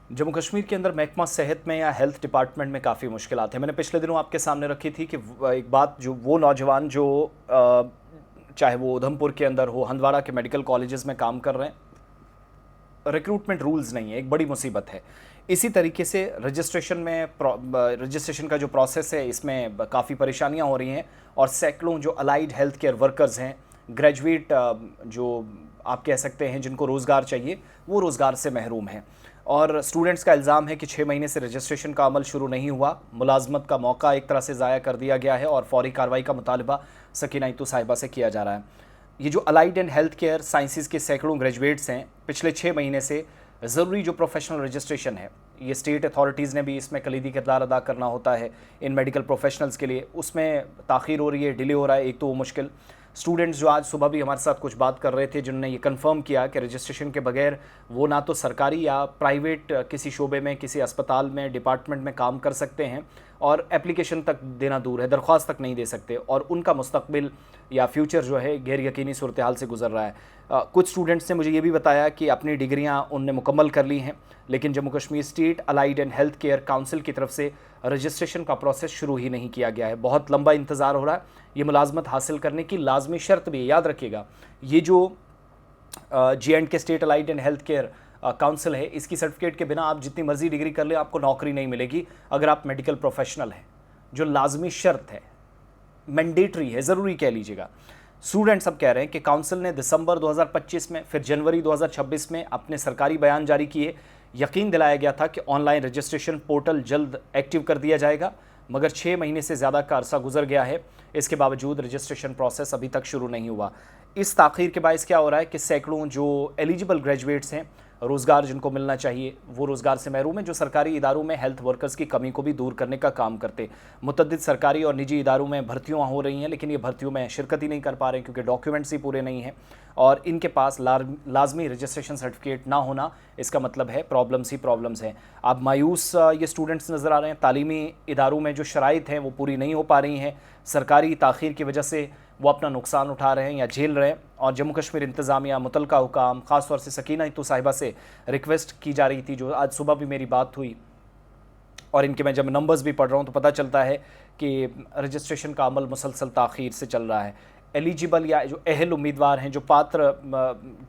जम्मू कश्मीर के अंदर महकमा सेहत में या हेल्थ डिपार्टमेंट में काफ़ी मुश्किलात हैं। मैंने पिछले दिनों आपके सामने रखी थी कि एक बात जो वो नौजवान जो चाहे वो उधमपुर के अंदर हो, हंदवाड़ा के मेडिकल कॉलेजेस में काम कर रहे हैं, रिक्रूटमेंट रूल्स नहीं है, एक बड़ी मुसीबत है। इसी तरीके से रजिस्ट्रेशन का जो प्रोसेस है, इसमें काफ़ी परेशानियां हो रही हैं और सैकड़ों जो अलाइड हेल्थ केयर वर्कर्स हैं, ग्रेजुएट जो आप कह सकते हैं जिनको रोज़गार चाहिए, वो रोज़गार से महरूम हैं। और स्टूडेंट्स का इल्ज़ाम है कि 6 महीने से रजिस्ट्रेशन का अमल शुरू नहीं हुआ, मुलाजमत का मौका एक तरह से ज़ाया कर दिया गया है और फौरी कार्रवाई का मुतालबा सकीना इत्तू साहिबा से किया जा रहा है। ये जो allied and health care sciences के सैकड़ों ग्रेजुएट्स हैं, पिछले 6 महीने से ज़रूरी जो प्रोफेशनल रजिस्ट्रेशन है, ये स्टेट अथॉरिटीज़ ने भी इसमें कलीदी किरदार अदा करना होता है इन मेडिकल प्रोफेशनल्स के लिए, उसमें ताख़ीर हो रही है, डिले हो रहा है। एक तो वो मुश्किल, स्टूडेंट्स जो आज सुबह भी हमारे साथ कुछ बात कर रहे थे, जिन्होंने ये कंफर्म किया कि रजिस्ट्रेशन के बगैर वो ना तो सरकारी या प्राइवेट किसी शोबे में, किसी अस्पताल में, डिपार्टमेंट में काम कर सकते हैं और एप्लीकेशन तक देना दूर है, दरख्वास्त तक नहीं दे सकते और उनका मुस्तकबिल या फ्यूचर जो है गैर यकीनी सूरत हाल से गुजर रहा है। कुछ स्टूडेंट्स ने मुझे ये भी बताया कि अपनी डिग्रियां उनने मुकम्मल कर ली हैं, लेकिन Jammu Kashmir state allied and health care council की तरफ से रजिस्ट्रेशन का प्रोसेस शुरू ही नहीं किया गया है। बहुत लंबा इंतज़ार हो रहा है। ये मुलाजमत हासिल करने की लाजमी शर्त भी है, याद रखिएगा। ये जो J&K state allied and health care council है, इसकी सर्टिफिकेट के बिना आप जितनी मर्जी डिग्री कर ले, आपको नौकरी नहीं मिलेगी अगर आप मेडिकल प्रोफेशनल हैं, जो लाजमी शर्त है, मैंडेटरी है, ज़रूरी कह लीजिएगा। स्टूडेंट्स अब कह रहे हैं कि काउंसिल ने दिसंबर 2025 में, फिर जनवरी 2026 में अपने सरकारी बयान जारी किए। यकीन दिलाया गया था कि ऑनलाइन रजिस्ट्रेशन पोर्टल जल्द एक्टिव कर दिया जाएगा, मगर 6 महीने से ज़्यादा का अरसा गुजर गया है। इसके बावजूद रजिस्ट्रेशन प्रोसेस अभी तक शुरू नहीं हुआ। इस ताख़ीर के बायस क्या हो रहा है कि सैकड़ों जो एलिजिबल ग्रेजुएट्स हैं, रोज़गार जिनको मिलना चाहिए, वो रोज़गार से महरूम हैं, जो सरकारी इदारों में हेल्थ वर्कर्स की कमी को भी दूर करने का काम करते। मुतअद्दिद सरकारी और निजी इदारों में भर्तियाँ हो रही हैं, लेकिन ये भर्तियों में शिरकत ही नहीं कर पा रहे क्योंकि डॉक्यूमेंट्स ही पूरे नहीं हैं और इनके पास लाजमी रजिस्ट्रेशन सर्टिफिकेट ना होना, इसका मतलब है प्रॉब्लम्स ही प्रॉब्लम्स हैं। अब मायूस ये स्टूडेंट्स नज़र आ रहे हैं। तालीमी इदारों में जो शराइत हैं वो पूरी नहीं हो पा रही हैं, सरकारी ताख़ीर की वजह से वो अपना नुकसान उठा रहे हैं या झेल रहे हैं। और जम्मू कश्मीर इंतज़ामिया, मुतलका हुकाम, ख़ास तौर से सकीना इत्तू साहिबा से रिक्वेस्ट की जा रही थी, जो आज सुबह भी मेरी बात हुई और इनके मैं जब नंबर्स भी पढ़ रहा हूँ तो पता चलता है कि रजिस्ट्रेशन का अमल मुसलसल ताख़ीर से चल रहा है। एलिजिबल या जो अहल उम्मीदवार हैं, जो पात्र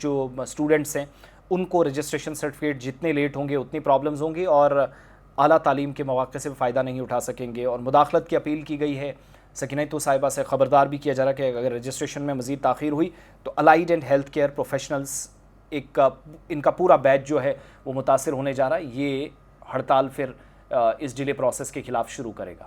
जो स्टूडेंट्स हैं, उनको रजिस्ट्रेशन सर्टिफिकेट जितने लेट होंगे उतनी प्रॉब्लम्स होंगी और आला तालीम के मौक़े से फ़ायदा नहीं उठा सकेंगे। और मुदाखलत की अपील की गई है, सकीना इत्तू साहिबा से ख़बरदार भी किया जा रहा है कि अगर रजिस्ट्रेशन में मज़ीद ताख़ीर हुई तो allied and health care professionals इनका पूरा बैच जो है वो मुतासिर होने जा रहा है। ये हड़ताल फिर इस डिले प्रोसेस के ख़िलाफ़ शुरू करेगा।